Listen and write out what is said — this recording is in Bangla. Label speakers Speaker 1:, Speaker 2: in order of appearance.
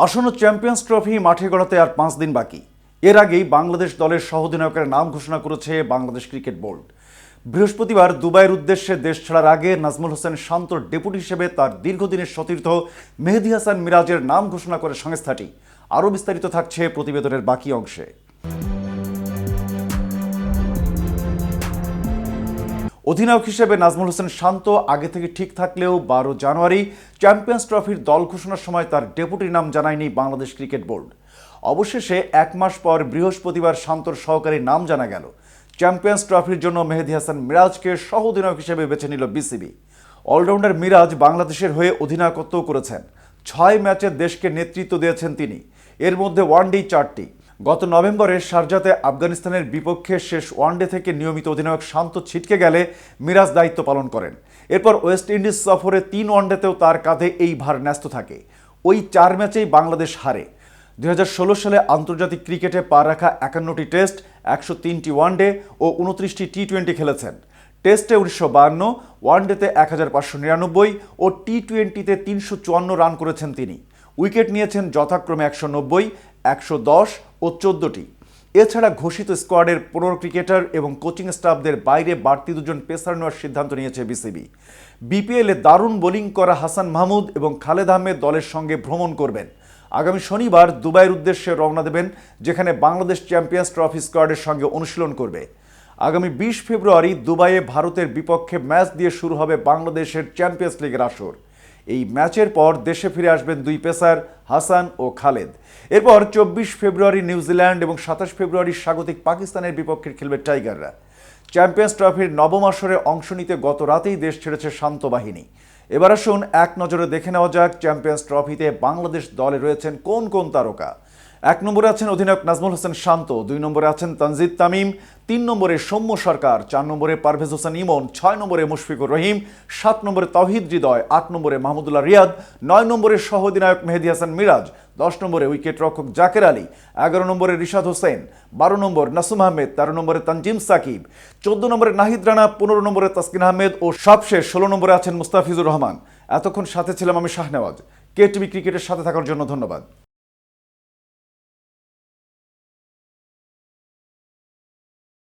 Speaker 1: আসন্ন চ্যাম্পিয়ন্স ট্রফি মাঠে গড়াতে আর 5 দিন বাকি। এর আগেই বাংলাদেশ দলের সহ-অধিনায়কের নাম ঘোষণা করেছে বাংলাদেশ ক্রিকেট বোর্ড। বৃহস্পতিবার দুবাইয়ের উদ্দেশ্যে দেশ ছাড়ার আগে নাজমুল হোসেন শান্তর ডেপুটি হিসেবে তার দীর্ঘদিনের সতীর্থ মেহেদী হাসান মিরাজের নাম ঘোষণা করে সংস্থাটি। আরও বিস্তারিত থাকছে প্রতিবেদনের বাকি অংশে। অধিনায়ক হিসেবে নাজমুল হোসেন শান্ত আগে থেকে ঠিক থাকলেও 12 জানুয়ারি চ্যাম্পিয়ন্স ট্রফির দল ঘোষণার সময় তার ডেপুটির নাম জানায়নি বাংলাদেশ ক্রিকেট বোর্ড। অবশেষে এক মাস পর বৃহস্পতিবার শান্তর সহকারী নাম জানা গেল। চ্যাম্পিয়ন্স ট্রফির জন্য মেহেদী হাসান মিরাজকে সহ অধিনায়ক হিসেবে বেছে নিল বিসিবি। অলরাউন্ডার মিরাজ বাংলাদেশের হয়ে অধিনায়কত্বও করেছেন। 6 ম্যাচে দেশকে নেতৃত্ব দিয়েছেন তিনি, এর মধ্যে ওয়ানডে 4টি। গত নভেম্বরে শারজাতে আফগানিস্তানের বিপক্ষে শেষ ওয়ানডে থেকে নিয়মিত অধিনায়ক শান্ত ছিটকে গেলে মিরাজ দায়িত্ব পালন করেন। এরপর ওয়েস্ট ইন্ডিজ সফরে 3 ওয়ানডেতেও তার কাঁধে এই ভার ন্যস্ত থাকে। ওই 4 ম্যাচেই বাংলাদেশ হারে। 2016 সালে আন্তর্জাতিক ক্রিকেটে পা রাখা 51টি টেস্ট, 103টি ওয়ানডে ও 29টি টি-20 খেলেছেন। টেস্টে 1952, ওয়ানডেতে 1599 ও টি-20তে 354 রান করেছেন তিনি। উইকেট নিয়েছেন যথাক্রমে 190, 110 ও 14টি। এছাড়া ঘোষিত স্কোয়াডের 15 ক্রিকেটার এবং কোচিং স্টাফদের বাইরে বাড়তি 2জন পেসার নেওয়ার সিদ্ধান্ত নিয়েছে বিসিবি। বিপিএলে দারুণ বোলিং করা হাসান মাহমুদ এবং খালেদ আহমেদ দলের সঙ্গে ভ্রমণ করবেন। আগামী শনিবার দুবাইয়ের উদ্দেশ্যে রওনা দেবেন, যেখানে বাংলাদেশ চ্যাম্পিয়ন্স ট্রফি স্কোয়াডের সঙ্গে অনুশীলন করবে। আগামী 20 ফেব্রুয়ারি দুবাইয়ে ভারতের বিপক্ষে ম্যাচ দিয়ে শুরু হবে বাংলাদেশের চ্যাম্পিয়ন্স লিগের আসর। এই ম্যাচের পর দেশে ফিরে আসবেন 2 পেসার হাসান ও খালেদ। এরপর 24 ফেব্রুয়ারি নিউজিল্যান্ড এবং 27 ফেব্রুয়ারি স্বাগতিক পাকিস্তানের বিপক্ষে খেলবে টাইগাররা। চ্যাম্পিয়ন্স ট্রফির নবম আসরে অংশ নিতে গত রাতেই দেশ ছেড়েছে শান্ত বাহিনী। এবার আসুন এক নজরে দেখে নেওয়া যাক চ্যাম্পিয়ন্স ট্রফিতে বাংলাদেশ দলে রয়েছেন কোন কোন তারকা। 1 নম্বরে আছেন অধিনায়ক নাজমুল হোসেন শান্ত, 2 নম্বরে আছেন তানজিদ তামিম, 3 নম্বরে সৌম্য সরকার, 4 নম্বরে পারভেজ হোসেন ইমন, 6 নম্বরে মুশফিকুর রহিম, 7 নম্বরে তাওহিদ হৃদয়, 8 নম্বরে মাহমুদুল্লাহ রিয়াদ, 9 নম্বরে সহ অধিনায়ক মেহেদী হাসান মিরাজ, 10 নম্বরে উইকেট রক্ষক জাকের আলী, 11 নম্বরে রিশাদ হোসেন, 12 নম্বর নাসুম আহমেদ, 13 নম্বরে তানজিম সাকিব, 14 নম্বরে নাহিদ রানা, 15 নম্বরে তাসকিন আহমেদ ও সবশেষ 16 নম্বরে আছেন মুস্তাফিজুর রহমান। এতক্ষণ সাথে ছিলাম আমি শাহনেওয়াজ। কেটিভি ক্রিকেটের সাথে থাকার জন্য ধন্যবাদ।